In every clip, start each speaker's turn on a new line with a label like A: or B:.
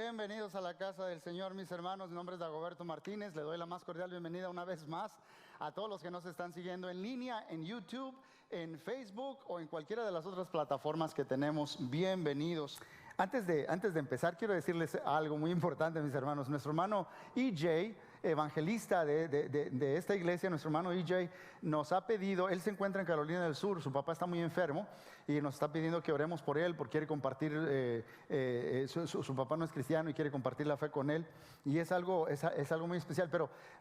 A: Bienvenidos a la casa del Señor, mis hermanos. Mi nombre es Dagoberto Martínez. Le doy la más cordial bienvenida una vez más a todos los que nos están siguiendo en línea, en YouTube, en Facebook o en cualquiera de las otras plataformas que tenemos. Bienvenidos. Antes de empezar, quiero decirles algo muy importante, mis hermanos. Nuestro hermano EJ, evangelista de esta iglesia, nuestro hermano EJ nos ha pedido, él se encuentra en Carolina del Sur, su papá está muy enfermo y nos está pidiendo que oremos por él, porque quiere compartir, su papá no es cristiano y quiere compartir la fe con él, y es algo muy especial,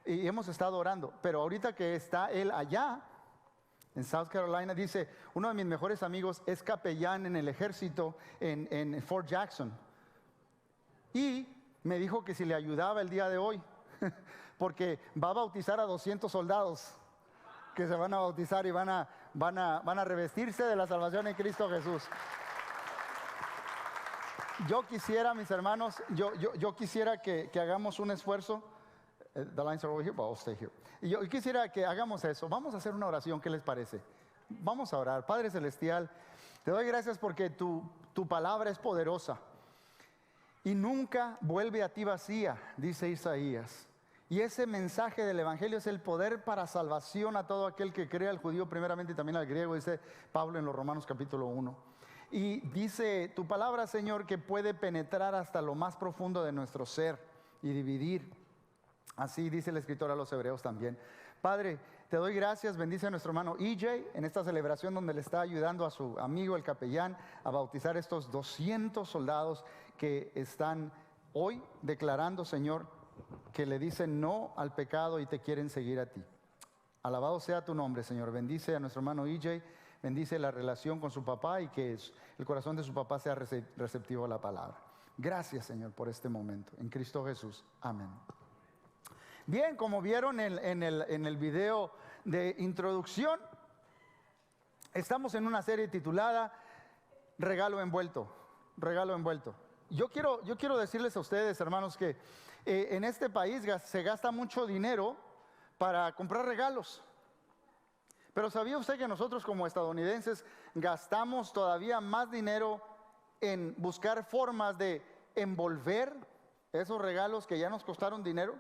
A: y hemos estado orando, pero ahorita que está él allá en South Carolina, dice, uno de mis mejores amigos es capellán en el ejército en Fort Jackson, y me dijo que si le ayudaba el día de hoy, porque va a bautizar a 200 soldados que se van a bautizar y van a revestirse de la salvación en Cristo Jesús. Yo quisiera, mis hermanos, yo quisiera que hagamos un esfuerzo. The lines are over here, but I'll stay here. Y yo quisiera que hagamos eso. Vamos a hacer una oración, ¿qué les parece? Vamos a orar. Padre Celestial, te doy gracias porque tu palabra es poderosa y nunca vuelve a ti vacía, dice Isaías. Y ese mensaje del Evangelio es el poder para salvación a todo aquel que cree, al judío primeramente y también al griego, dice Pablo en los Romanos capítulo 1. Y dice tu palabra, Señor, que puede penetrar hasta lo más profundo de nuestro ser y dividir. Así dice el escritor a los hebreos también. Padre, te doy gracias, bendice a nuestro hermano EJ en esta celebración donde le está ayudando a su amigo el capellán a bautizar estos 200 soldados que están hoy declarando, Señor, que le dicen no al pecado y te quieren seguir a ti. Alabado sea tu nombre, Señor. Bendice a nuestro hermano EJ, bendice la relación con su papá y que el corazón de su papá sea receptivo a la palabra. Gracias, Señor, por este momento. En Cristo Jesús. Amén. Bien, como vieron en el video de introducción, estamos en una serie titulada Regalo Envuelto. Regalo Envuelto. Yo quiero decirles a ustedes, hermanos, que en este país se gasta mucho dinero para comprar regalos. Pero ¿sabía usted que nosotros como estadounidenses gastamos todavía más dinero en buscar formas de envolver esos regalos que ya nos costaron dinero?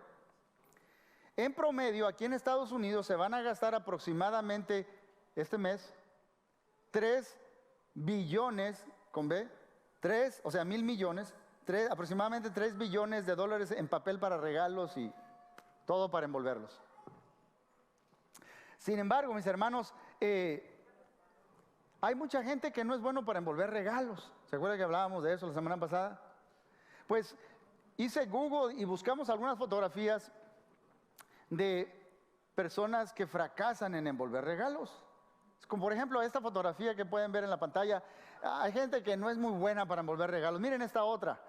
A: En promedio, aquí en Estados Unidos se van a gastar aproximadamente este mes 3 billones, con B, 3, o sea, 1,000 millones, aproximadamente 3 billones de dólares en papel para regalos y todo para envolverlos. Sin embargo, mis hermanos, hay mucha gente que no es bueno para envolver regalos. ¿Se acuerdan que hablábamos de eso la semana pasada? Pues hice Google y buscamos algunas fotografías de personas que fracasan en envolver regalos. Como por ejemplo esta fotografía que pueden ver en la pantalla. Hay gente que no es muy buena para envolver regalos. Miren esta otra.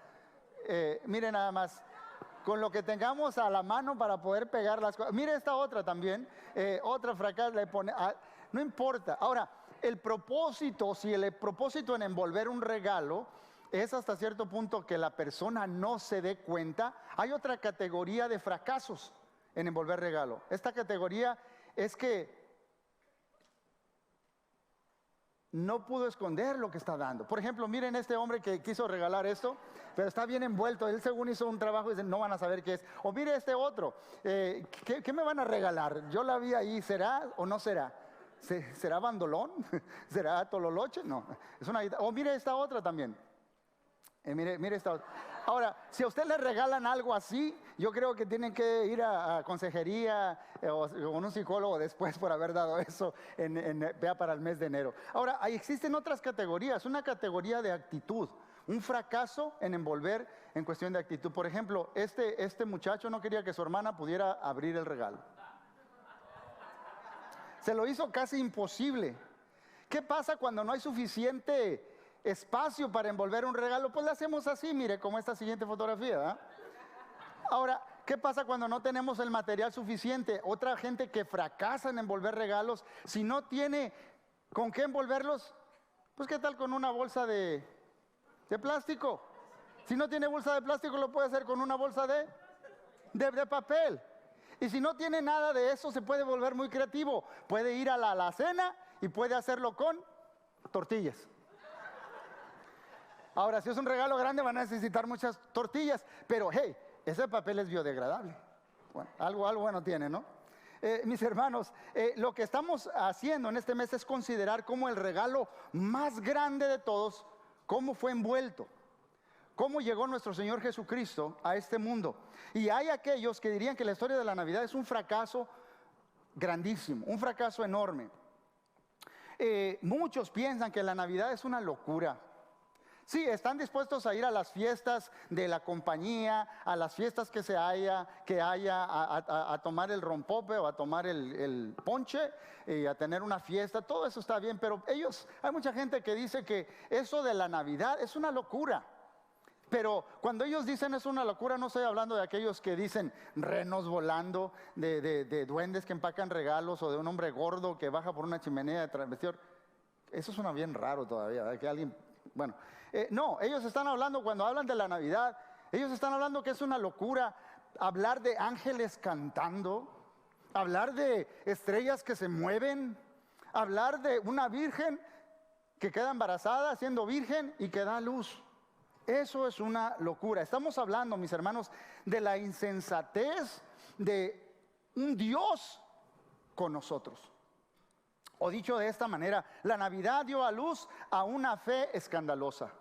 A: Miren nada más. Con lo que tengamos a la mano para poder pegar las cosas. Miren esta otra también. Otra fracasa le pone. No importa. Ahora, si el propósito en envolver un regalo es hasta cierto punto que la persona no se dé cuenta, hay otra categoría de fracasos en envolver regalo. Esta categoría es que no pudo esconder lo que está dando. Por ejemplo, miren este hombre que quiso regalar esto, pero está bien envuelto. Él según hizo un trabajo y dice, no van a saber qué es. O mire este otro, ¿qué me van a regalar? Yo la vi ahí, ¿será o no será? ¿Será bandolón? ¿Será tololoche? No, es una guitarra. O mire esta otra también. Mire esta otra. Ahora, si a usted le regalan algo así, yo creo que tienen que ir a consejería o con un psicólogo después por haber dado eso vea para el mes de enero. Ahora, existen otras categorías, una categoría de actitud, un fracaso en envolver en cuestión de actitud. Por ejemplo, este muchacho no quería que su hermana pudiera abrir el regalo. Se lo hizo casi imposible. ¿Qué pasa cuando no hay suficiente espacio para envolver un regalo? Pues le hacemos así, mire, como esta siguiente fotografía, ¿eh? Ahora, ¿qué pasa cuando no tenemos el material suficiente? Otra gente que fracasa en envolver regalos, si no tiene con qué envolverlos, pues ¿qué tal con una bolsa de plástico? Si no tiene bolsa de plástico, lo puede hacer con una bolsa de papel. Y si no tiene nada de eso, se puede volver muy creativo. Puede ir a la alacena y puede hacerlo con tortillas. Ahora, si es un regalo grande van a necesitar muchas tortillas, pero hey, ese papel es biodegradable. Bueno, algo bueno tiene, ¿no? Mis hermanos, lo que estamos haciendo en este mes es considerar como el regalo más grande de todos, cómo fue envuelto, cómo llegó nuestro Señor Jesucristo a este mundo. Y hay aquellos que dirían que la historia de la Navidad es un fracaso grandísimo, un fracaso enorme. Muchos piensan que la Navidad es una locura. Sí, están dispuestos a ir a las fiestas de la compañía, a las fiestas que haya, a tomar el rompope o a tomar el ponche y a tener una fiesta. Todo eso está bien, pero hay mucha gente que dice que eso de la Navidad es una locura. Pero cuando ellos dicen es una locura, no estoy hablando de aquellos que dicen renos volando, de duendes que empacan regalos o de un hombre gordo que baja por una chimenea de transvestidor. Eso suena bien raro todavía, ¿verdad? Que alguien, bueno. No, ellos están hablando, cuando hablan de la Navidad, ellos están hablando que es una locura hablar de ángeles cantando, hablar de estrellas que se mueven, hablar de una virgen que queda embarazada siendo virgen y que da luz. Eso es una locura. Estamos hablando, mis hermanos, de la insensatez de un Dios con nosotros. O dicho de esta manera, la Navidad dio a luz a una fe escandalosa.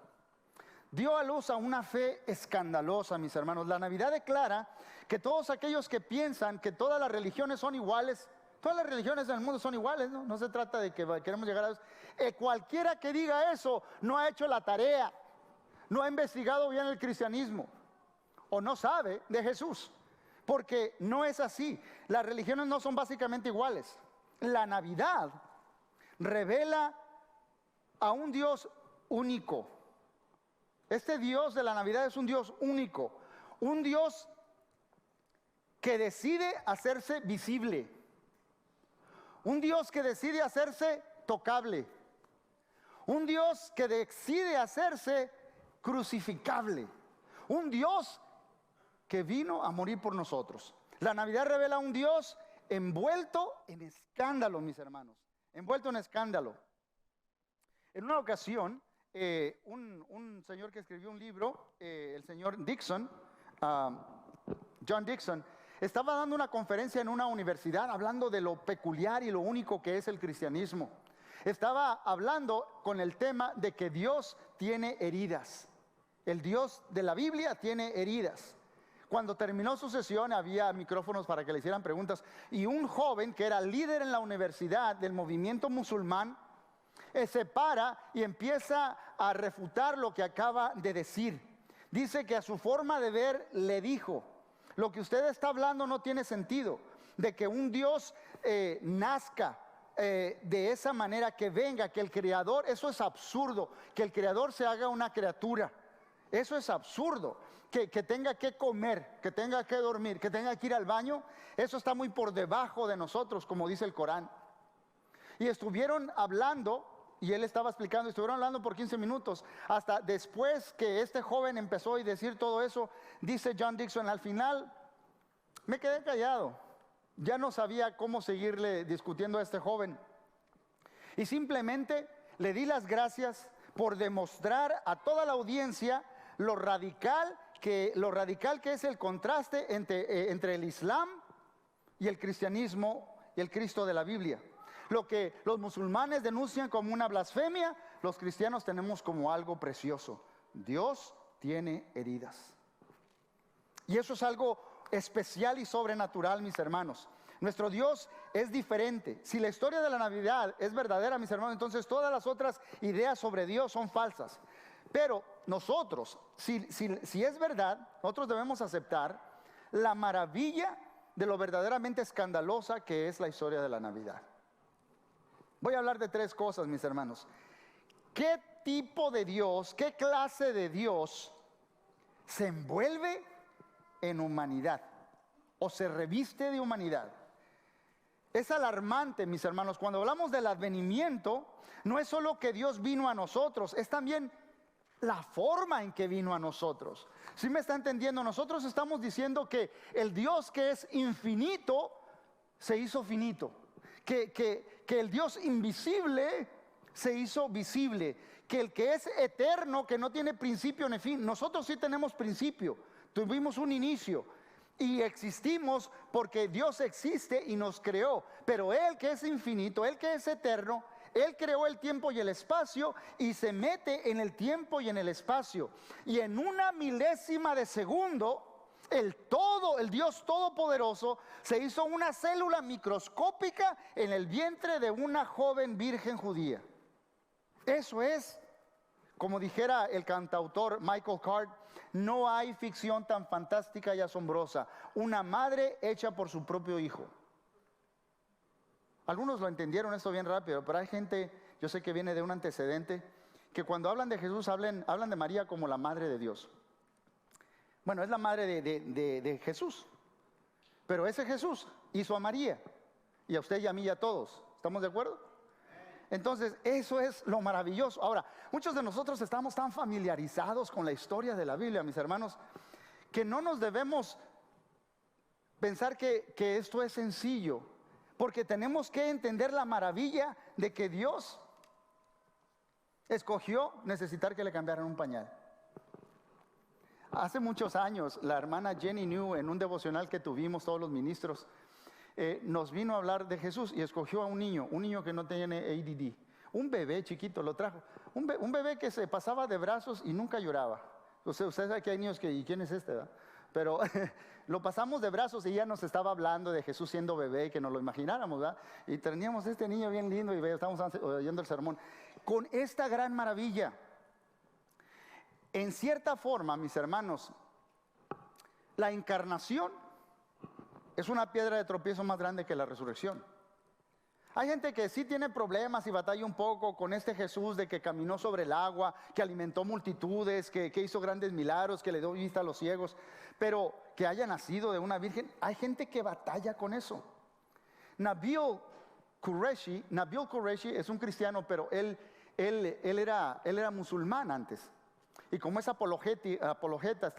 A: Dio a luz a una fe escandalosa, mis hermanos. La Navidad declara que todos aquellos que piensan que todas las religiones son iguales, todas las religiones del mundo son iguales, ¿no? No se trata de que queremos llegar a eso. Cualquiera que diga eso no ha hecho la tarea, no ha investigado bien el cristianismo o no sabe de Jesús, porque no es así. Las religiones no son básicamente iguales. La Navidad revela a un Dios único. Este Dios de la Navidad es un Dios único, un Dios que decide hacerse visible, un Dios que decide hacerse tocable, un Dios que decide hacerse crucificable, un Dios que vino a morir por nosotros. La Navidad revela a un Dios envuelto en escándalo, mis hermanos, envuelto en escándalo. En una ocasión, un señor que escribió un libro, el señor Dixon, John Dixon, estaba dando una conferencia en una universidad hablando de lo peculiar y lo único que es el cristianismo. Estaba hablando con el tema de que Dios tiene heridas. El Dios de la Biblia tiene heridas. Cuando terminó su sesión había micrófonos para que le hicieran preguntas y un joven que era líder en la universidad del movimiento musulmán se para y empieza a refutar lo que acaba de decir. Dice que a su forma de ver le dijo: lo que usted está hablando no tiene sentido, de que un Dios nazca de esa manera, que venga, que el creador, eso es absurdo, que el creador se haga una criatura, eso es absurdo. Que tenga que comer, que tenga que dormir, que tenga que ir al baño, eso está muy por debajo de nosotros, como dice el Corán. Y estuvieron hablando, y él estaba explicando, estuvieron hablando por 15 minutos, hasta después que este joven empezó a decir todo eso, dice John Dixon: al final me quedé callado, ya no sabía cómo seguirle discutiendo a este joven. Y simplemente le di las gracias por demostrar a toda la audiencia lo radical que es el contraste entre el Islam y el cristianismo y el Cristo de la Biblia. Lo que los musulmanes denuncian como una blasfemia, los cristianos tenemos como algo precioso. Dios tiene heridas. Y eso es algo especial y sobrenatural, mis hermanos. Nuestro Dios es diferente. Si la historia de la Navidad es verdadera, mis hermanos, entonces todas las otras ideas sobre Dios son falsas. Pero nosotros, si es verdad, nosotros debemos aceptar la maravilla de lo verdaderamente escandalosa que es la historia de la Navidad. Voy a hablar de 3 cosas, mis hermanos. ¿Qué tipo de Dios, qué clase de Dios se envuelve en humanidad o se reviste de humanidad? Es alarmante, mis hermanos. Cuando hablamos del advenimiento, no es solo que Dios vino a nosotros, es también la forma en que vino a nosotros. ¿Sí me está entendiendo? Nosotros estamos diciendo que el Dios que es infinito se hizo finito, que el Dios invisible se hizo visible, que el que es eterno, que no tiene principio ni fin. Nosotros sí tenemos principio, tuvimos un inicio y existimos porque Dios existe y nos creó. Pero Él que es infinito, Él que es eterno, Él creó el tiempo y el espacio y se mete en el tiempo y en el espacio. Y en una milésima de segundo, el Dios Todopoderoso se hizo una célula microscópica en el vientre de una joven virgen judía. Eso es, como dijera el cantautor Michael Card, no hay ficción tan fantástica y asombrosa. Una madre hecha por su propio hijo. Algunos lo entendieron esto bien rápido, pero hay gente, yo sé que viene de un antecedente, que cuando hablan de Jesús hablan de María como la madre de Dios. Bueno, es la madre de Jesús, pero ese Jesús hizo a María, y a usted y a mí y a todos. ¿Estamos de acuerdo? Entonces, eso es lo maravilloso. Ahora, muchos de nosotros estamos tan familiarizados con la historia de la Biblia, mis hermanos, que no nos debemos pensar que esto es sencillo, porque tenemos que entender la maravilla de que Dios escogió necesitar que le cambiaran un pañal. Hace muchos años, la hermana Jenny New, en un devocional que tuvimos todos los ministros, nos vino a hablar de Jesús y escogió a un niño que no tiene ADD, un bebé chiquito lo trajo, un bebé que se pasaba de brazos y nunca lloraba. Usted sabe que hay niños que, ¿y quién es este? ¿verdad? Pero lo pasamos de brazos y ella nos estaba hablando de Jesús siendo bebé y que nos lo imagináramos, ¿verdad? Y teníamos este niño bien lindo y estábamos oyendo el sermón con esta gran maravilla. En cierta forma, mis hermanos, la encarnación es una piedra de tropiezo más grande que la resurrección. Hay gente que sí tiene problemas y batalla un poco con este Jesús de que caminó sobre el agua, que alimentó multitudes, que hizo grandes milagros, que le dio vista a los ciegos, pero que haya nacido de una virgen. Hay gente que batalla con eso. Nabil Qureshi es un cristiano, pero él era musulmán antes. Y como es apologeta,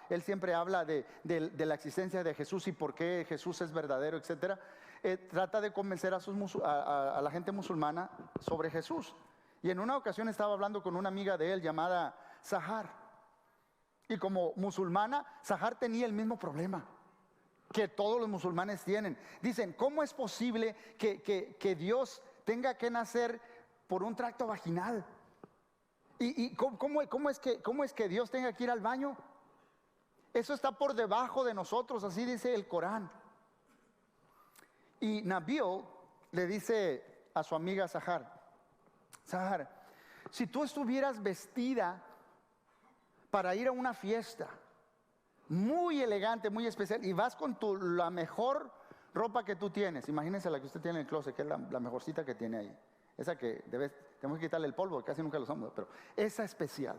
A: él siempre habla de la existencia de Jesús y por qué Jesús es verdadero, etcétera. Trata de convencer a la gente musulmana sobre Jesús. Y en una ocasión estaba hablando con una amiga de él llamada Sahar. Y como musulmana, Sahar tenía el mismo problema que todos los musulmanes tienen. Dicen, ¿cómo es posible que Dios tenga que nacer por un tracto vaginal? ¿Y cómo es que Dios tenga que ir al baño? Eso está por debajo de nosotros, así dice el Corán. Y Nabil le dice a su amiga Sahar, si tú estuvieras vestida para ir a una fiesta muy elegante, muy especial, y vas con la mejor ropa que tú tienes, imagínense la que usted tiene en el closet, que es la mejorcita que tiene ahí. Esa que tenemos que quitarle el polvo, casi nunca lo usamos, pero esa especial.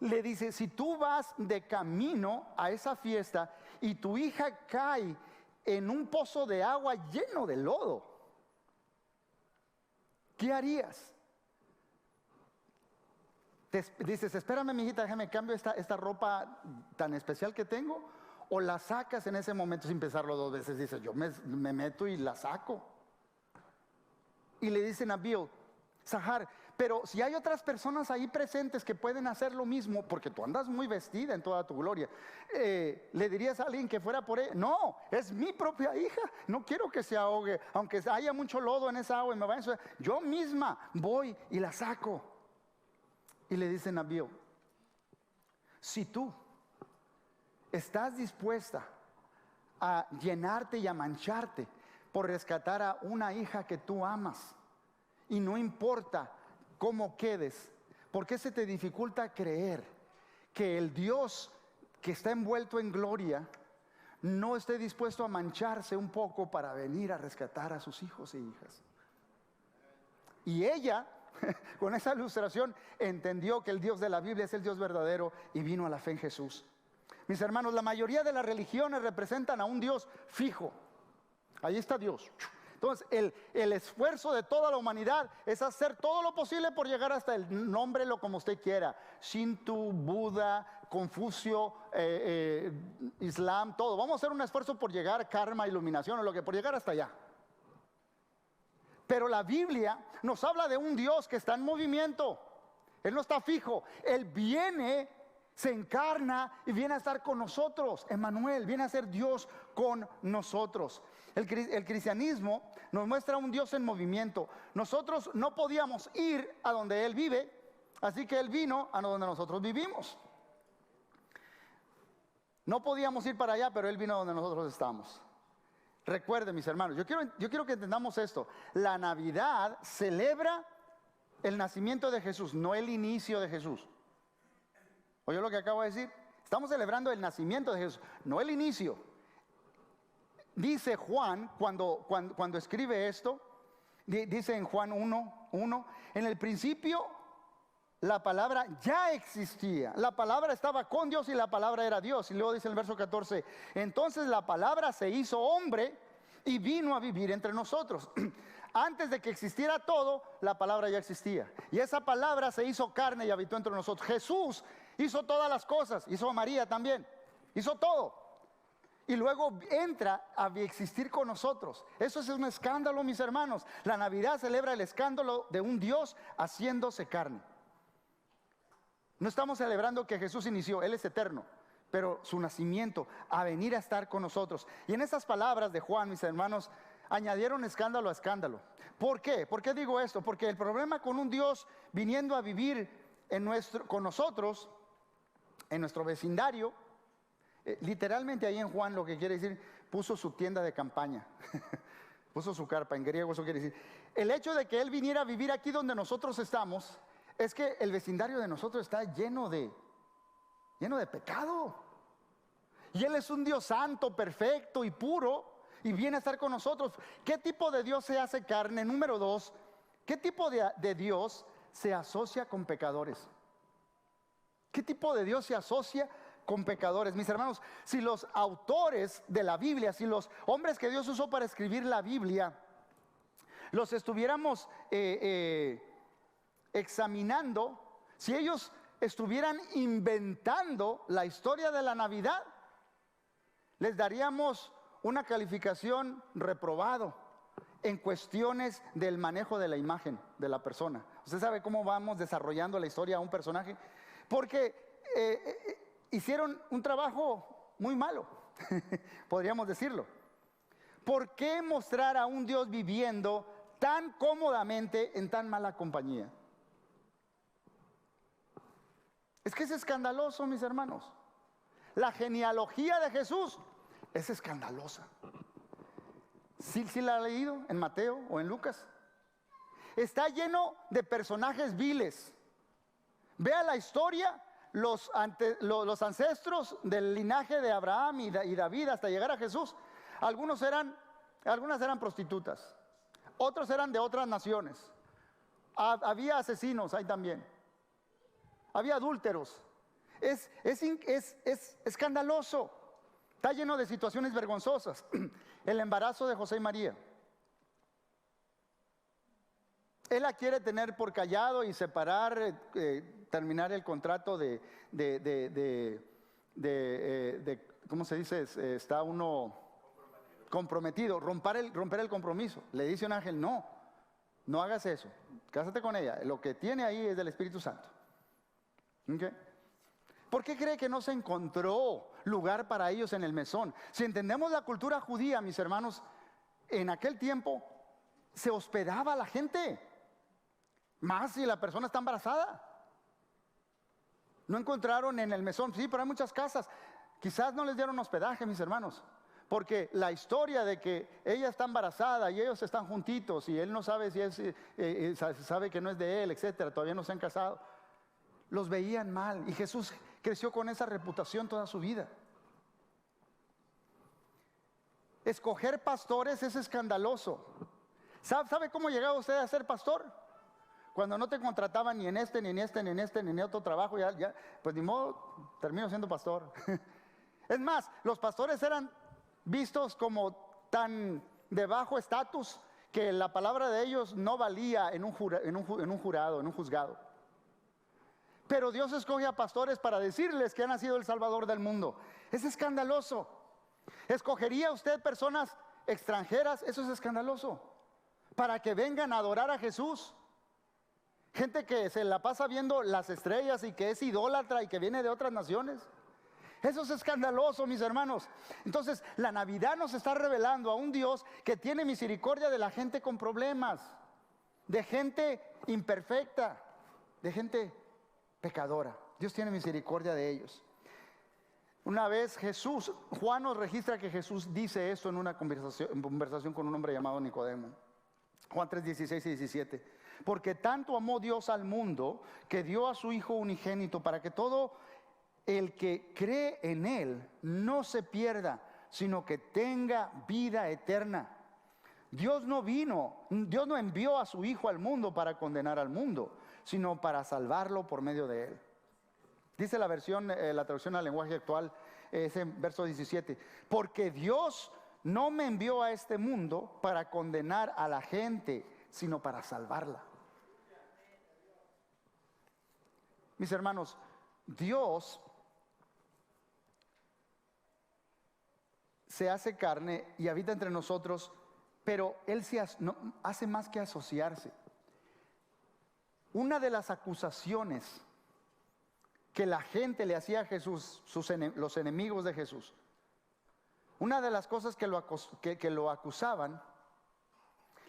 A: Le dice, si tú vas de camino a esa fiesta y tu hija cae en un pozo de agua lleno de lodo, ¿qué harías? Dices, espérame, mijita, déjame cambio esta ropa tan especial que tengo, o la sacas en ese momento sin pensarlo dos veces. Dices, yo me meto y la saco. Y le dicen a Nabil, Sahar, pero si hay otras personas ahí presentes que pueden hacer lo mismo, porque tú andas muy vestida en toda tu gloria, ¿le dirías a alguien que fuera por ella? No, es mi propia hija, no quiero que se ahogue, aunque haya mucho lodo en esa agua y me vaya a ensuciar, yo misma voy y la saco. Y le dicen a Nabil, si tú estás dispuesta a llenarte y a mancharte por rescatar a una hija que tú amas, y no importa cómo quedes, ¿por qué se te dificulta creer que el Dios que está envuelto en gloria no esté dispuesto a mancharse un poco para venir a rescatar a sus hijos e hijas? Y ella, con esa ilustración, entendió que el Dios de la Biblia es el Dios verdadero y vino a la fe en Jesús. Mis hermanos, la mayoría de las religiones representan a un Dios fijo. Ahí está Dios. Entonces, el esfuerzo de toda la humanidad es hacer todo lo posible por llegar hasta el nómbrelo como usted quiera. Shinto, Buda, Confucio, Islam, todo. Vamos a hacer un esfuerzo por llegar, karma, iluminación, o lo que por llegar hasta allá. Pero la Biblia nos habla de un Dios que está en movimiento. Él no está fijo. Él viene, se encarna y viene a estar con nosotros. Emmanuel, viene a ser Dios con nosotros. El cristianismo nos muestra un Dios en movimiento. Nosotros no podíamos ir a donde Él vive, así que Él vino a donde nosotros vivimos. No podíamos ir para allá, pero Él vino a donde nosotros estamos. Recuerden, mis hermanos, yo quiero que entendamos esto. La Navidad celebra el nacimiento de Jesús, no el inicio de Jesús. ¿Oyó lo que acabo de decir? Estamos celebrando el nacimiento de Jesús, no el inicio. Dice Juan, cuando escribe esto, dice en Juan 1:1, en el principio la palabra ya existía. La palabra estaba con Dios y la palabra era Dios. Y luego dice en el verso 14, entonces la palabra se hizo hombre y vino a vivir entre nosotros. Antes de que existiera todo, la palabra ya existía. Y esa palabra se hizo carne y habitó entre nosotros. Jesús hizo todas las cosas, hizo a María también, hizo todo. Y luego entra a existir con nosotros. Eso es un escándalo, mis hermanos. La Navidad celebra el escándalo de un Dios haciéndose carne. No estamos celebrando que Jesús inició, Él es eterno, pero su nacimiento a venir a estar con nosotros. Y en esas palabras de Juan, mis hermanos, añadieron escándalo a escándalo. ¿Por qué? ¿Por qué digo esto? Porque el problema con un Dios viniendo a vivir con nosotros, en nuestro vecindario, literalmente ahí en Juan lo que quiere decir, puso su tienda de campaña, puso su carpa, en griego eso quiere decir. El hecho de que Él viniera a vivir aquí donde nosotros estamos, es que el vecindario de nosotros está lleno de pecado. Y Él es un Dios santo, perfecto y puro, y viene a estar con nosotros. ¿Qué tipo de Dios se hace carne? Número 2, ¿qué tipo de Dios se asocia con pecadores? ¿Qué tipo de Dios se asocia con pecadores? Mis hermanos, si los autores de la Biblia, si los hombres que Dios usó para escribir la Biblia, los estuviéramos examinando, si ellos estuvieran inventando la historia de la Navidad, les daríamos una calificación reprobado en cuestiones del manejo de la imagen de la persona. ¿Usted sabe cómo vamos desarrollando la historia a un personaje? Porque hicieron un trabajo muy malo, podríamos decirlo. ¿Por qué mostrar a un Dios viviendo tan cómodamente en tan mala compañía? Es que es escandaloso, mis hermanos. La genealogía de Jesús es escandalosa. ¿Sí la ha leído en Mateo o en Lucas? Está lleno de personajes viles. Vea la historia, los ancestros del linaje de Abraham y David hasta llegar a Jesús. Algunas eran prostitutas, otros eran de otras naciones. Había asesinos ahí también. Había adúlteros. Es escandaloso. Está lleno de situaciones vergonzosas. El embarazo de José y María. Él la quiere tener por callado y separar, terminar el contrato ¿cómo se dice? Está uno comprometido, romper el compromiso. Le dice un ángel, no hagas eso, cásate con ella. Lo que tiene ahí es del Espíritu Santo. ¿Okay? ¿Por qué cree que no se encontró lugar para ellos en el mesón? Si entendemos la cultura judía, mis hermanos, en aquel tiempo se hospedaba a la gente, más si la persona está embarazada. No encontraron en el mesón, sí, pero hay muchas casas. Quizás no les dieron hospedaje, mis hermanos, porque la historia de que ella está embarazada y ellos están juntitos y él no sabe si es, sabe que no es de él, etcétera, todavía no se han casado. Los veían mal y Jesús creció con esa reputación toda su vida. Escoger pastores es escandaloso. ¿Sabe cómo llegaba usted a ser pastor? Cuando no te contrataban ni en este, ni en este, ni en este, ni en otro trabajo, pues ni modo, termino siendo pastor. Es más, los pastores eran vistos como tan de bajo estatus que la palabra de ellos no valía en un jurado, en un juzgado. Pero Dios escoge a pastores para decirles que ha nacido el Salvador del mundo. Es escandaloso. ¿Escogería usted personas extranjeras? Eso es escandaloso. Para que vengan a adorar a Jesús. Gente que se la pasa viendo las estrellas y que es idólatra y que viene de otras naciones. Eso es escandaloso, mis hermanos. Entonces, la Navidad nos está revelando a un Dios que tiene misericordia de la gente con problemas, de gente imperfecta, de gente pecadora. Dios tiene misericordia de ellos. Una vez Juan nos registra que Jesús dice esto en una conversación con un hombre llamado Nicodemo. Juan 3, 16 y 17. Porque tanto amó Dios al mundo que dio a su Hijo unigénito para que todo el que cree en Él no se pierda, sino que tenga vida eterna. Dios no envió a su Hijo al mundo para condenar al mundo, sino para salvarlo por medio de Él. Dice la traducción al lenguaje actual, ese verso 17. Porque Dios no me envió a este mundo para condenar a la gente, sino para salvarla. Mis hermanos, Dios se hace carne y habita entre nosotros, pero Él hace más que asociarse. Una de las acusaciones que la gente le hacía a Jesús, los enemigos de Jesús, una de las cosas que lo acusaban,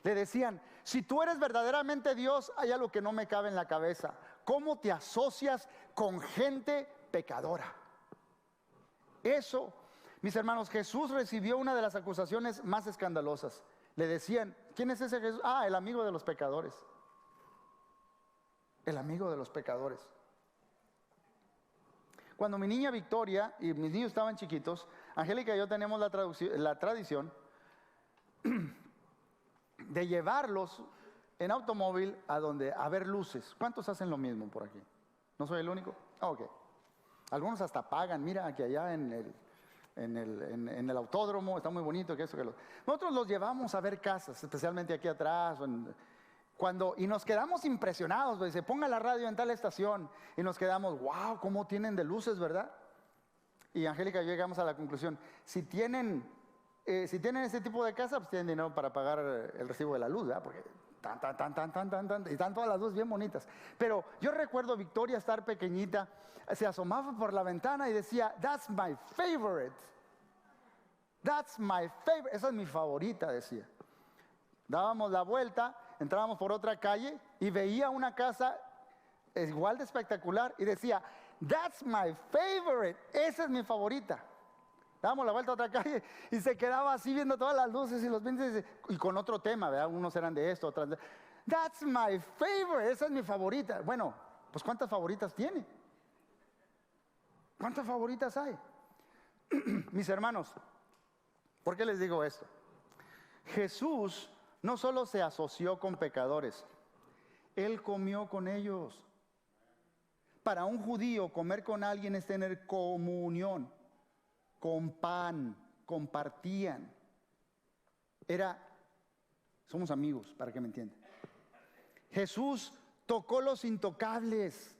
A: le decían: si tú eres verdaderamente Dios, hay algo que no me cabe en la cabeza. ¿Cómo te asocias con gente pecadora? Eso, mis hermanos, Jesús recibió una de las acusaciones más escandalosas. Le decían: ¿quién es ese Jesús? Ah, el amigo de los pecadores. El amigo de los pecadores. Cuando mi niña Victoria y mis niños estaban chiquitos, Angélica y yo teníamos la tradición de llevarlos en automóvil a ver luces. ¿Cuántos hacen lo mismo por aquí? ¿No soy el único? Ok. Algunos hasta pagan. Mira, aquí allá en el autódromo está muy bonito, que eso, que lo. Nosotros los llevamos a ver casas, especialmente aquí atrás. Y nos quedamos impresionados, pues, se ponga la radio en tal estación y nos quedamos: wow, cómo tienen de luces, ¿verdad? Y Angélica y yo llegamos a la conclusión: si tienen ese tipo de casa, pues tienen dinero para pagar el recibo de la luz, ¿verdad? Porque y están todas las luces bien bonitas. Pero yo recuerdo Victoria estar pequeñita, se asomaba por la ventana y decía: that's my favorite. That's my favorite. Esa es mi favorita, decía. Dábamos la vuelta, entrábamos por otra calle y veía una casa igual de espectacular y decía: that's my favorite. Esa es mi favorita. Dábamos la vuelta a otra calle y se quedaba así viendo todas las luces y los pinches y con otro tema, ¿verdad? Unos eran de esto, otros de... That's my favorite. Esa es mi favorita. Bueno, pues ¿cuántas favoritas tiene? ¿Cuántas favoritas hay? Mis hermanos, ¿por qué les digo esto? Jesús no solo se asoció con pecadores, Él comió con ellos. Para un judío, comer con alguien es tener comunión, con pan, compartían. Somos amigos, para que me entiendan. Jesús tocó los intocables,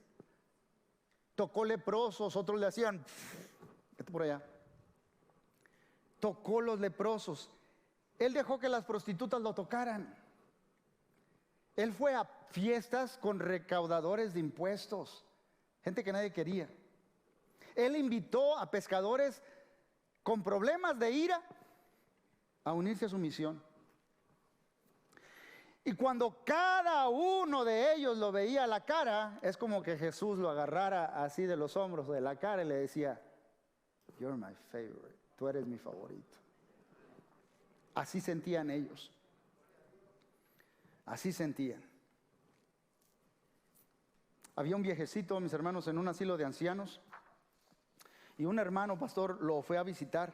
A: tocó leprosos, otros le hacían, vete por allá. Tocó los leprosos. Él dejó que las prostitutas lo tocaran. Él fue a fiestas con recaudadores de impuestos, gente que nadie quería. Él invitó a pescadores con problemas de ira a unirse a su misión. Y cuando cada uno de ellos lo veía a la cara, es como que Jesús lo agarrara así de los hombros, de la cara, y le decía: you're my favorite, tú eres mi favorito. Así sentían ellos. Así sentían. Había un viejecito, mis hermanos, en un asilo de ancianos, y un hermano pastor lo fue a visitar.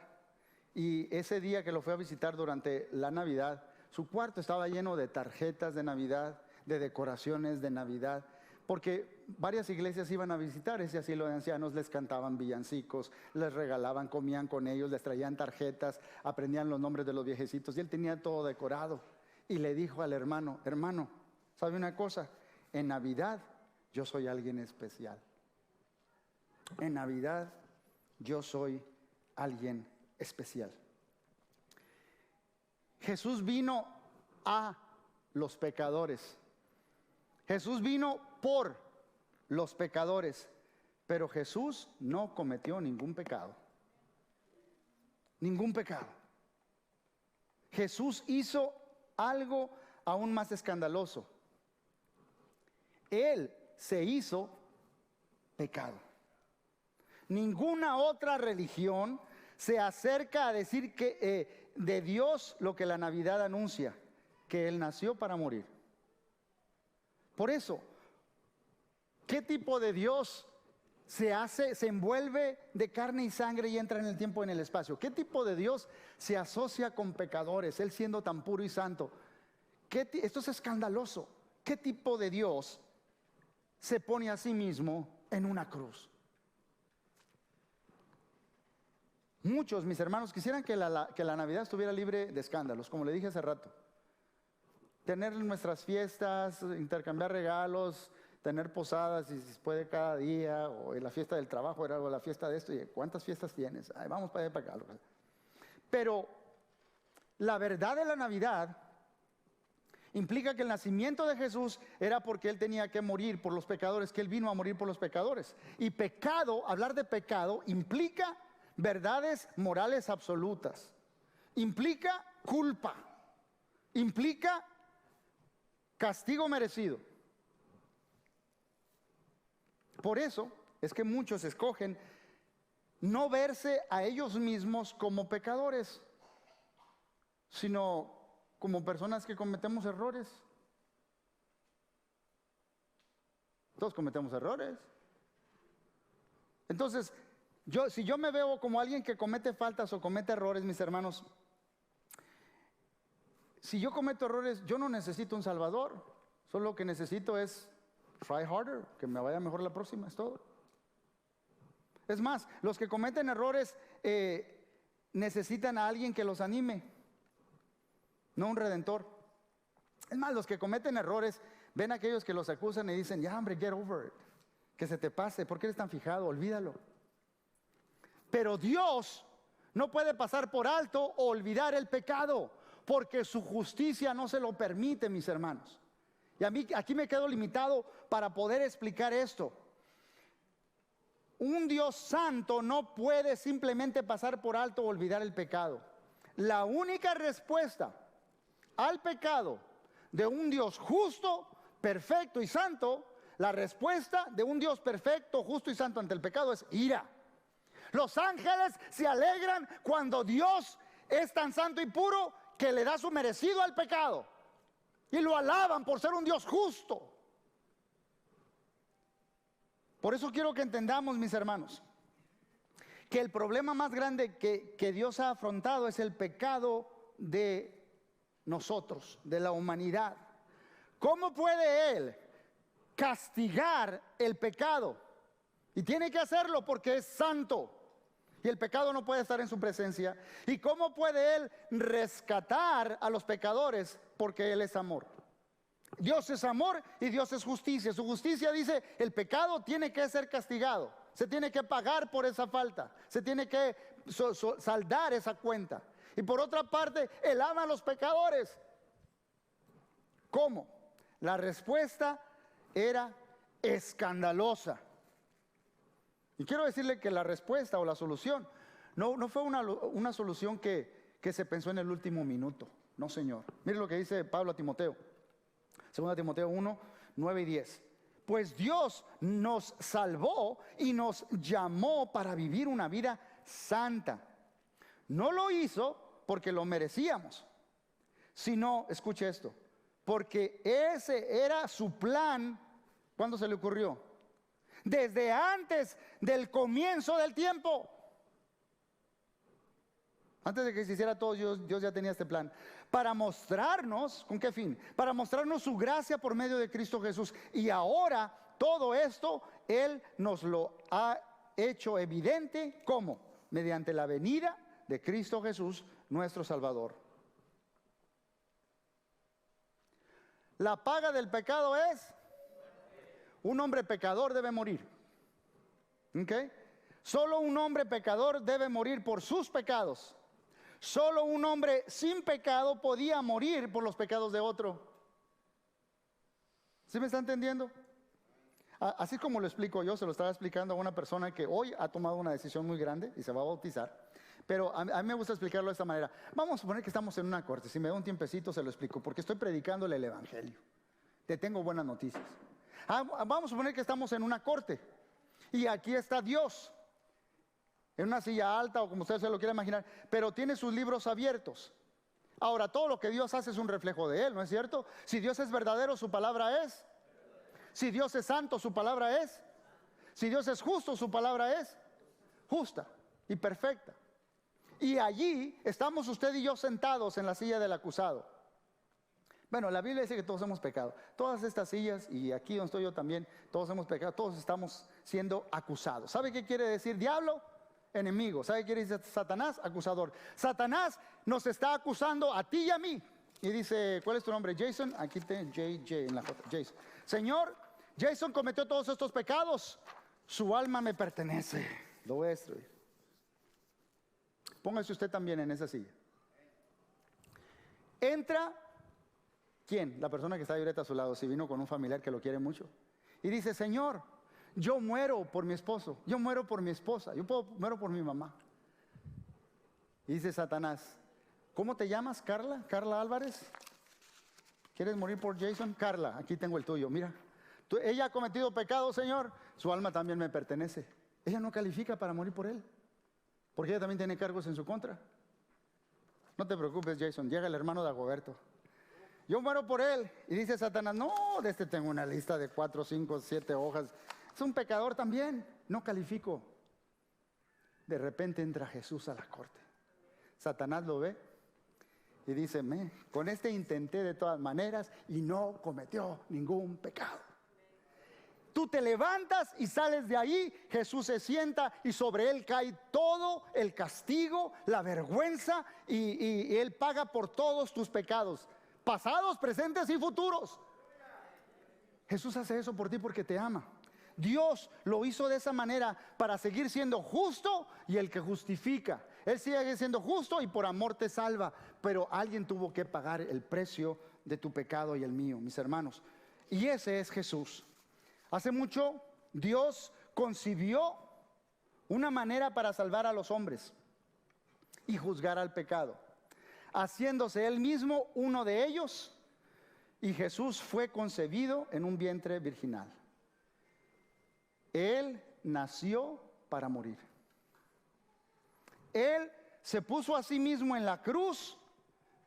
A: Y ese día que lo fue a visitar durante la Navidad, su cuarto estaba lleno de tarjetas de Navidad, de decoraciones de Navidad, porque varias iglesias iban a visitar ese asilo de ancianos, les cantaban villancicos, les regalaban, comían con ellos, les traían tarjetas, aprendían los nombres de los viejecitos, y él tenía todo decorado. Y le dijo al hermano: hermano, ¿sabe una cosa? En Navidad yo soy alguien especial. En Navidad yo soy alguien especial. Jesús vino a los pecadores. Jesús vino por los pecadores, pero Jesús no cometió ningún pecado. Ningún pecado. Jesús hizo algo aún más escandaloso. Él se hizo pecado. Ninguna otra religión se acerca a decir que de Dios lo que la Navidad anuncia, que Él nació para morir. Por eso, ¿qué tipo de Dios se envuelve de carne y sangre y entra en el tiempo y en el espacio? ¿Qué tipo de Dios se asocia con pecadores, Él siendo tan puro y santo? Esto es escandaloso. ¿Qué tipo de Dios se pone a sí mismo en una cruz? Muchos, mis hermanos, quisieran que la Navidad estuviera libre de escándalos, como le dije hace rato. Tener nuestras fiestas, intercambiar regalos, tener posadas, y si se puede cada día, o en la fiesta del trabajo, era la fiesta de esto, y ¿cuántas fiestas tienes? Ay, vamos para allá, para acá. Pero la verdad de la Navidad implica que el nacimiento de Jesús era porque Él tenía que morir por los pecadores, que Él vino a morir por los pecadores. Y pecado, hablar de pecado, implica verdades morales absolutas, implica culpa, implica castigo merecido. Por eso es que muchos escogen no verse a ellos mismos como pecadores, sino como personas que cometemos errores. Todos cometemos errores. Entonces, si yo me veo como alguien que comete faltas o comete errores, mis hermanos, si yo cometo errores, yo no necesito un salvador. Solo lo que necesito es try harder, que me vaya mejor la próxima, es todo. Es más, los que cometen errores necesitan a alguien que los anime, no un redentor. Es más, los que cometen errores ven a aquellos que los acusan y dicen, ya hombre, get over it, que se te pase, ¿por qué eres tan fijado? Olvídalo. Pero Dios no puede pasar por alto o olvidar el pecado, porque su justicia no se lo permite, mis hermanos. Y a mí aquí me quedo limitado para poder explicar esto. Un Dios santo no puede simplemente pasar por alto o olvidar el pecado. La única respuesta al pecado de un Dios justo, perfecto y santo, la respuesta de un Dios perfecto, justo y santo ante el pecado es ira. Los ángeles se alegran cuando Dios es tan santo y puro que le da su merecido al pecado. Y lo alaban por ser un Dios justo. Por eso quiero que entendamos, mis hermanos, que el problema más grande que Dios ha afrontado es el pecado de nosotros, de la humanidad. ¿Cómo puede Él castigar el pecado? Y tiene que hacerlo porque es santo. Y el pecado no puede estar en su presencia. ¿Y cómo puede Él rescatar a los pecadores? Porque Él es amor. Dios es amor y Dios es justicia. Su justicia dice, el pecado tiene que ser castigado. Se tiene que pagar por esa falta. Se tiene que saldar esa cuenta. Y por otra parte, Él ama a los pecadores. ¿Cómo? La respuesta era escandalosa. Y quiero decirle que la respuesta o la solución no fue una solución que se pensó en el último minuto. No, Señor. Mire lo que dice Pablo a Timoteo. 2 Timoteo 1, 9 y 10. Pues Dios nos salvó y nos llamó para vivir una vida santa. No lo hizo porque lo merecíamos, sino, escuche esto, porque ese era su plan. ¿Cuándo se le ocurrió? Desde antes del comienzo del tiempo. Antes de que se hiciera todo, Dios ya tenía este plan. Para mostrarnos, ¿con qué fin? Para mostrarnos su gracia por medio de Cristo Jesús. Y ahora todo esto Él nos lo ha hecho evidente. ¿Cómo? Mediante la venida de Cristo Jesús, nuestro Salvador. La paga del pecado es: un hombre pecador debe morir. ¿Ok? Solo un hombre pecador debe morir por sus pecados. Solo un hombre sin pecado podía morir por los pecados de otro. ¿Sí me está entendiendo? Así como lo explico yo, se lo estaba explicando a una persona que hoy ha tomado una decisión muy grande y se va a bautizar. Pero a mí me gusta explicarlo de esta manera. Vamos a suponer que estamos en una corte. Si me da un tiempecito se lo explico, porque estoy predicándole el evangelio. Te tengo buenas noticias. Vamos a suponer que estamos en una corte y aquí está Dios en una silla alta, o como usted se lo quiera imaginar, pero tiene sus libros abiertos. Ahora, todo lo que Dios hace es un reflejo de Él, ¿no es cierto? Si Dios es verdadero, su palabra es. Si Dios es santo, su palabra es. Si Dios es justo, su palabra es justa y perfecta. Y allí estamos usted y yo sentados en la silla del acusado. Bueno, la Biblia dice que todos hemos pecado. Todas estas sillas, y aquí donde estoy yo también, todos hemos pecado, todos estamos siendo acusados. ¿Sabe qué quiere decir diablo? Enemigo. ¿Sabe qué quiere decir Satanás? Acusador. Satanás nos está acusando a ti y a mí. Y dice, ¿cuál es tu nombre? Jason. Aquí tengo JJ en la foto. Jason. Señor, Jason cometió todos estos pecados. Su alma me pertenece. Lo voy a destruir. Póngase usted también en esa silla. Entra, ¿quién? La persona que está ahorita a su lado, si vino con un familiar que lo quiere mucho. Y dice, Señor, yo muero por mi esposo, yo muero por mi esposa, muero por mi mamá. Y dice Satanás, ¿cómo te llamas, Carla? ¿Carla Álvarez? ¿Quieres morir por Jason? Carla, aquí tengo el tuyo, mira. Ella ha cometido pecado, Señor, su alma también me pertenece. Ella no califica para morir por él, porque ella también tiene cargos en su contra. No te preocupes, Jason, llega el hermano de Agoberto. Yo muero por él. Y dice Satanás, no, de este tengo una lista de 4, 5, 7 hojas. Es un pecador también, no califico. De repente entra Jesús a la corte. Satanás lo ve y dice, con este intenté de todas maneras y no cometió ningún pecado. Tú te levantas y sales de ahí, Jesús se sienta y sobre él cae todo el castigo, la vergüenza y él paga por todos tus pecados, pasados, presentes y futuros. Jesús hace eso por ti porque te ama. Dios lo hizo de esa manera para seguir siendo justo y el que justifica. Él sigue siendo justo y por amor te salva, pero alguien tuvo que pagar el precio de tu pecado y el mío, mis hermanos. Y ese es Jesús. Hace mucho Dios concibió una manera para salvar a los hombres y juzgar al pecado, haciéndose Él mismo uno de ellos, y Jesús fue concebido en un vientre virginal. Él nació para morir. Él se puso a sí mismo en la cruz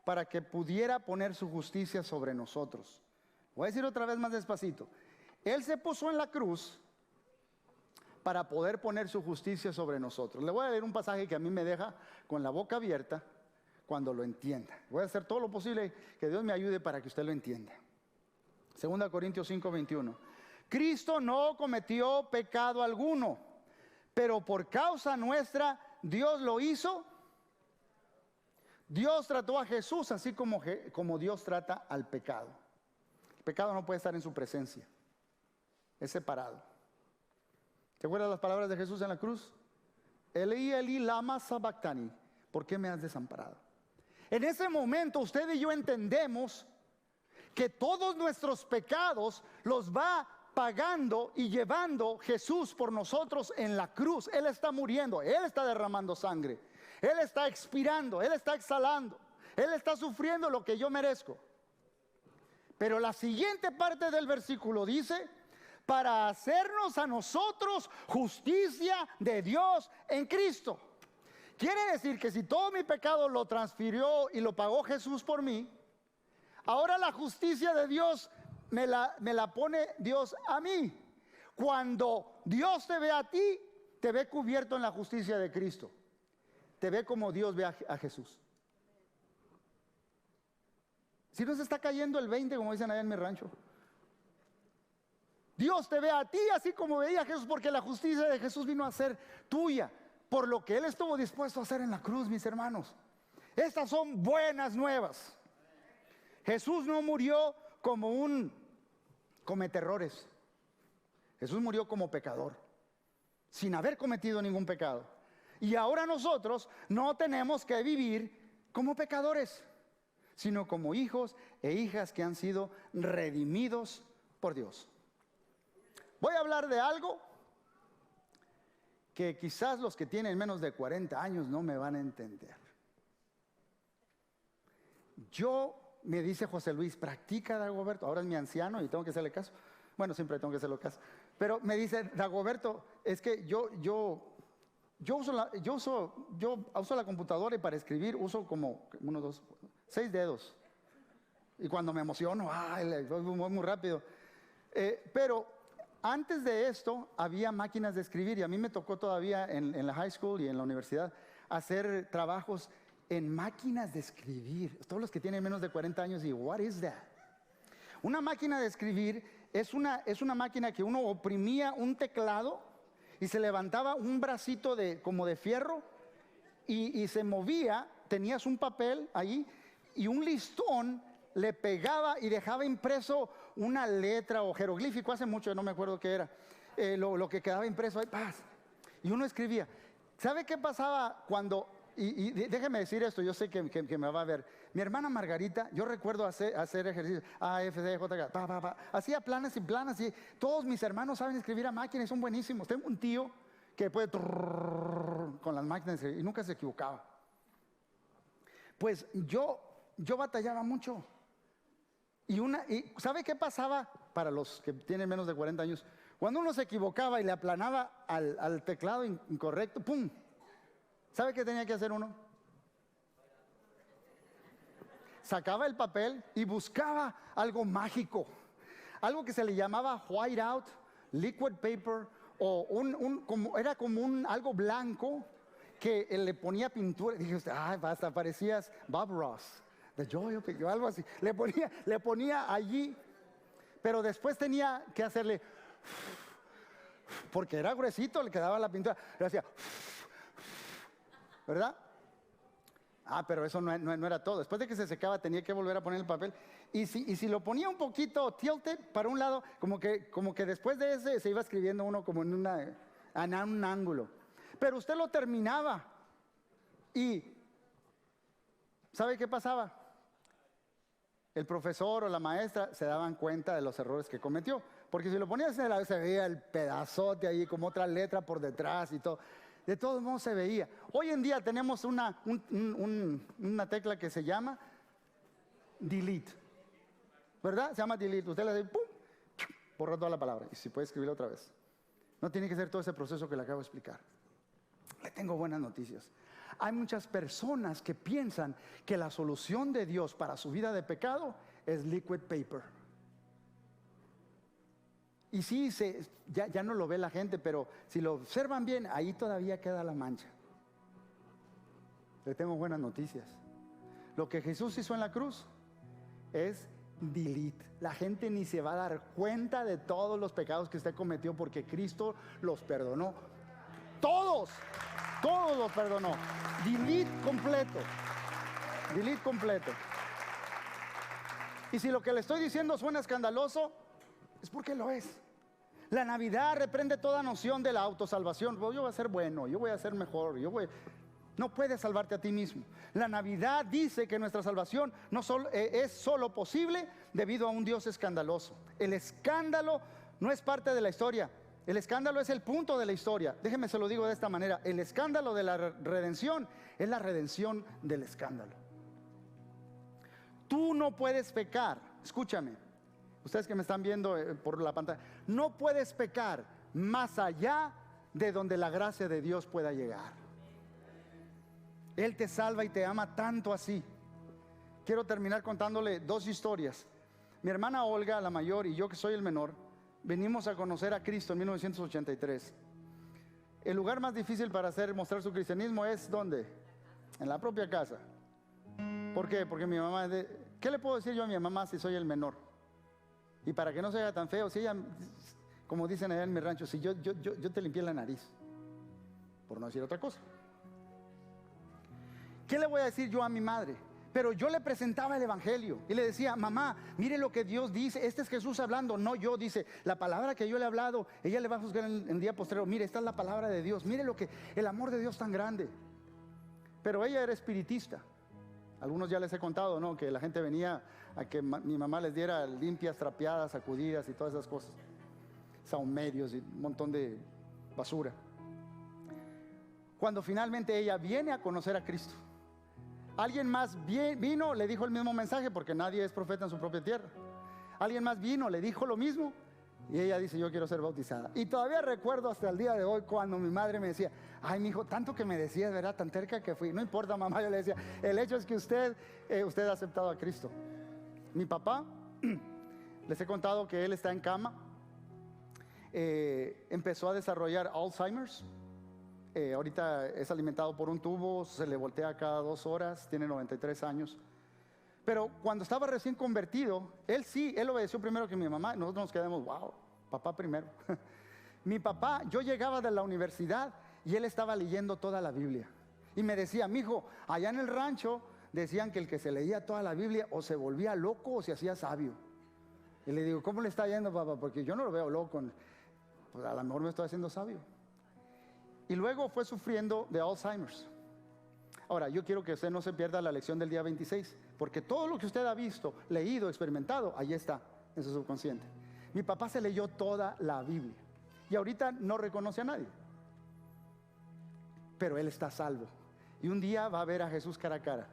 A: para que pudiera poner su justicia sobre nosotros. Voy a decir otra vez más despacito. Él se puso en la cruz para poder poner su justicia sobre nosotros. Le voy a leer un pasaje que a mí me deja con la boca abierta cuando lo entienda. Voy a hacer todo lo posible que Dios me ayude para que usted lo entienda. 2 Corintios 5:21. Cristo no cometió pecado alguno, pero por causa nuestra Dios lo hizo. Dios trató a Jesús así como Dios trata al pecado. El pecado no puede estar en su presencia. Es separado. ¿Te acuerdas las palabras de Jesús en la cruz? Elí, Elí, lama sabactani. ¿Por qué me has desamparado? En ese momento usted y yo entendemos que todos nuestros pecados los va pagando y llevando Jesús por nosotros en la cruz. Él está muriendo, Él está derramando sangre, Él está expirando, Él está exhalando, Él está sufriendo lo que yo merezco. Pero la siguiente parte del versículo dice, para hacernos a nosotros justicia de Dios en Cristo. Quiere decir que si todo mi pecado lo transfirió y lo pagó Jesús por mí, ahora la justicia de Dios me la pone Dios a mí. Cuando Dios te ve a ti, te ve cubierto en la justicia de Cristo. Te ve como Dios ve a Jesús. Si no se está cayendo el 20, como dicen allá en mi rancho. Dios te ve a ti así como veía a Jesús, porque la justicia de Jesús vino a ser tuya por lo que Él estuvo dispuesto a hacer en la cruz, mis hermanos. Estas son buenas nuevas. Jesús no murió como un cometerrores. Jesús murió como pecador, sin haber cometido ningún pecado. Y ahora nosotros no tenemos que vivir como pecadores, sino como hijos e hijas que han sido redimidos por Dios. Voy a hablar de algo que quizás los que tienen menos de 40 años no me van a entender. Me dice José Luis, practica, Dagoberto. Ahora es mi anciano y tengo que hacerle caso. Bueno, siempre tengo que hacerle caso. Pero me dice, Dagoberto, es que yo uso la computadora y para escribir uso como 1, 2, 6 dedos. Y cuando me emociono, voy muy rápido. Pero antes de esto había máquinas de escribir y a mí me tocó todavía en la high school y en la universidad hacer trabajos en máquinas de escribir. Todos los que tienen menos de 40 años digo, what is that? Una máquina de escribir es una máquina que uno oprimía un teclado y se levantaba un bracito como de fierro y se movía, tenías un papel ahí y un listón le pegaba y dejaba impreso una letra o jeroglífico, hace mucho, no me acuerdo qué era, lo que quedaba impreso ahí, ¡paz! Y uno escribía. ¿Sabe qué pasaba cuando, y déjeme decir esto, yo sé que me va a ver, mi hermana Margarita, yo recuerdo hacer ejercicios, A, F, D, J, K, hacía planas y planas, y todos mis hermanos saben escribir a máquina y son buenísimos. Tengo un tío que puede con las máquinas y nunca se equivocaba. Pues yo batallaba mucho. Y ¿sabe qué pasaba para los que tienen menos de 40 años? Cuando uno se equivocaba y le aplanaba al teclado incorrecto, ¡pum! ¿Sabe qué tenía que hacer uno? Sacaba el papel y buscaba algo mágico, algo que se le llamaba whiteout, liquid paper, o era como algo blanco que le ponía pintura. Dije, hasta parecías Bob Ross. The Joy of It, o algo así. Le ponía allí, pero después tenía que hacerle, porque era gruesito, le quedaba la pintura, le hacía, ¿verdad? Pero eso no era todo. Después de que se secaba tenía que volver a poner el papel. Y si lo ponía un poquito tilted para un lado, como que después de ese se iba escribiendo uno como en un ángulo. Pero usted lo terminaba. Y ¿sabe qué pasaba? El profesor o la maestra se daban cuenta de los errores que cometió. Porque si lo ponías en se veía el pedazote ahí como otra letra por detrás y todo. De todos modos se veía. Hoy en día tenemos una tecla que se llama delete. ¿Verdad? Se llama delete. Usted le dice, ¡pum! Borra toda la palabra. Y si puede escribirla otra vez. No tiene que ser todo ese proceso que le acabo de explicar. Le tengo buenas noticias. Hay muchas personas que piensan que la solución de Dios para su vida de pecado es liquid paper. Y sí, ya no lo ve la gente, pero si lo observan bien, ahí todavía queda la mancha. Le tengo buenas noticias. Lo que Jesús hizo en la cruz es delete. La gente ni se va a dar cuenta de todos los pecados que usted cometió porque Cristo los perdonó. Todos los perdonó. Delete completo. Delete completo. Y si lo que le estoy diciendo suena escandaloso, es porque lo es. La Navidad reprende toda noción de la autosalvación. Yo voy a ser bueno, yo voy a ser mejor, no puedes salvarte a ti mismo. La Navidad dice que nuestra salvación es solo posible debido a un Dios escandaloso. El escándalo no es parte de la historia. El escándalo es el punto de la historia. Déjeme se lo digo de esta manera. El escándalo de la redención es la redención del escándalo. Tú no puedes pecar. Escúchame. Ustedes que me están viendo por la pantalla. No puedes pecar más allá de donde la gracia de Dios pueda llegar. Él te salva y te ama tanto así. Quiero terminar contándole 2 historias. Mi hermana Olga, la mayor, y yo que soy el menor, venimos a conocer a Cristo en 1983. El lugar más difícil para mostrar su cristianismo es ¿dónde? En la propia casa. ¿Por qué? Porque mi mamá, ¿qué le puedo decir yo a mi mamá si soy el menor? Y para que no se haga tan feo, si ella, como dicen allá en mi rancho, si yo te limpié la nariz, por no decir otra cosa. ¿Qué le voy a decir yo a mi madre? Pero yo le presentaba el evangelio y le decía, mamá, mire lo que Dios dice, este es Jesús hablando, no yo, dice, la palabra que yo le he hablado, ella le va a juzgar en el día postrero, mire, esta es la palabra de Dios, mire el amor de Dios tan grande. Pero ella era espiritista, Algunos ya les he contado, ¿no? Que la gente venía a que mi mamá les diera limpias, trapeadas, sacudidas y todas esas cosas. Sahumerios y un montón de basura. Cuando finalmente ella viene a conocer a Cristo, alguien más vino, le dijo el mismo mensaje, porque nadie es profeta en su propia tierra. Alguien más vino, le dijo lo mismo, y ella dice: yo quiero ser bautizada. Y todavía recuerdo hasta el día de hoy cuando mi madre me decía: ay, mi hijo, tanto que me decías, ¿verdad? Tan terca que fui. No importa, mamá, yo le decía, el hecho es que usted ha aceptado a Cristo. Mi papá, les he contado que él está en cama. Empezó a desarrollar Alzheimer's. Ahorita es alimentado por un tubo, se le voltea cada 2 horas, tiene 93 años. Pero cuando estaba recién convertido, él obedeció primero que mi mamá. Nosotros nos quedamos: wow, papá primero. Mi papá, yo llegaba de la universidad y él estaba leyendo toda la Biblia. Y me decía: mijo, allá en el rancho decían que el que se leía toda la Biblia o se volvía loco o se hacía sabio. Y le digo: ¿cómo le está yendo, papá? Porque yo no lo veo loco. Pues a lo mejor me estoy haciendo sabio. Y luego fue sufriendo de Alzheimer's. Ahora, yo quiero que usted no se pierda la lección del día 26, porque todo lo que usted ha visto, leído, experimentado, ahí está, en su subconsciente. Mi papá se leyó toda la Biblia y ahorita no reconoce a nadie, pero él está salvo y un día va a ver a Jesús cara a cara.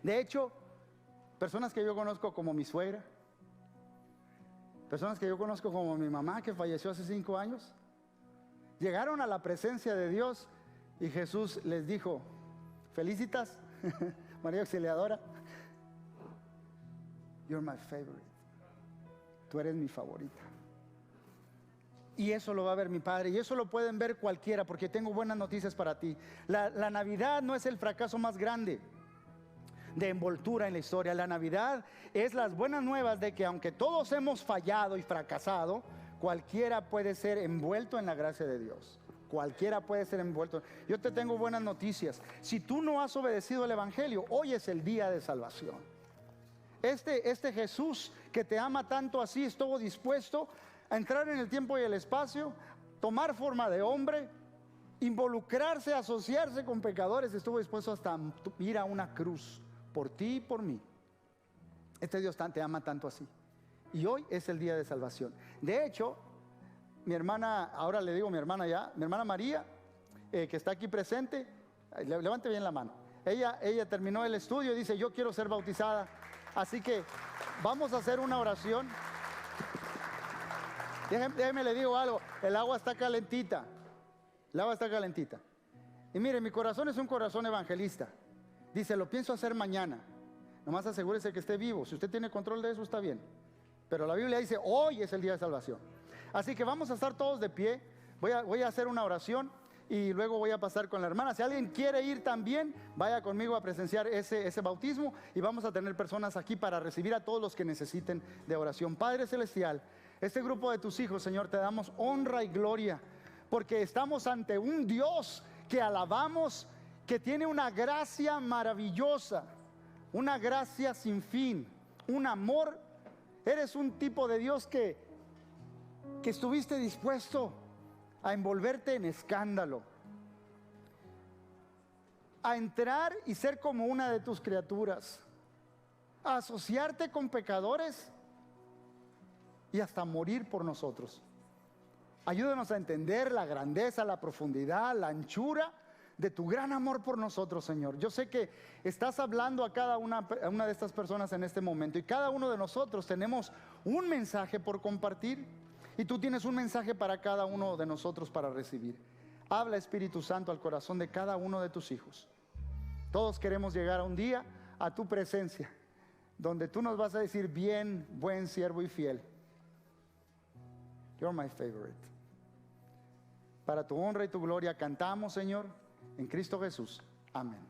A: De hecho, personas que yo conozco como mi suegra, personas que yo conozco como mi mamá, que falleció hace 5 años, llegaron a la presencia de Dios y Jesús les dijo: felicitas, María Auxiliadora, you're my favorite. Tú eres mi favorita. Y eso lo va a ver mi padre, y eso lo pueden ver cualquiera, porque tengo buenas noticias para ti. La Navidad no es el fracaso más grande de envoltura en la historia. La Navidad es las buenas nuevas de que aunque todos hemos fallado y fracasado, cualquiera puede ser envuelto en la gracia de Dios. Cualquiera puede ser envuelto. Yo te tengo buenas noticias. Si tú no has obedecido el Evangelio, hoy es el día de salvación. Este Jesús que te ama tanto así, estuvo dispuesto a entrar en el tiempo y el espacio, tomar forma de hombre, involucrarse, asociarse con pecadores, estuvo dispuesto hasta ir a una cruz por ti y por mí. Este Dios te ama tanto así. Y hoy es el día de salvación. De hecho, mi hermana, ahora le digo mi hermana ya, mi hermana María, que está aquí presente, levante bien la mano. Ella terminó el estudio y dice: yo quiero ser bautizada. Así que vamos a hacer una oración. Déjeme le digo algo, el agua está calentita. El agua está calentita. Y mire, mi corazón es un corazón evangelista. Dice: lo pienso hacer mañana. Nomás asegúrese que esté vivo. Si usted tiene control de eso, está bien. Pero la Biblia dice: hoy es el día de salvación. Así que vamos a estar todos de pie. Voy a hacer una oración y luego voy a pasar con la hermana. Si alguien quiere ir también, vaya conmigo a presenciar ese bautismo. Y vamos a tener personas aquí para recibir a todos los que necesiten de oración. Padre Celestial, este grupo de tus hijos, Señor, te damos honra y gloria, porque estamos ante un Dios que alabamos, que tiene una gracia maravillosa, una gracia sin fin, un amor. Eres un tipo de Dios que estuviste dispuesto a envolverte en escándalo, a entrar y ser como una de tus criaturas, a asociarte con pecadores y hasta morir por nosotros. Ayúdanos a entender la grandeza, la profundidad, la anchura de tu gran amor por nosotros, Señor. Yo sé que estás hablando a cada una de estas personas en este momento, y cada uno de nosotros tenemos un mensaje por compartir, y tú tienes un mensaje para cada uno de nosotros para recibir. Habla, Espíritu Santo, al corazón de cada uno de tus hijos. Todos queremos llegar a un día a tu presencia, donde tú nos vas a decir: bien, buen siervo y fiel. You're my favorite. Para tu honra y tu gloria cantamos, Señor, en Cristo Jesús. Amén.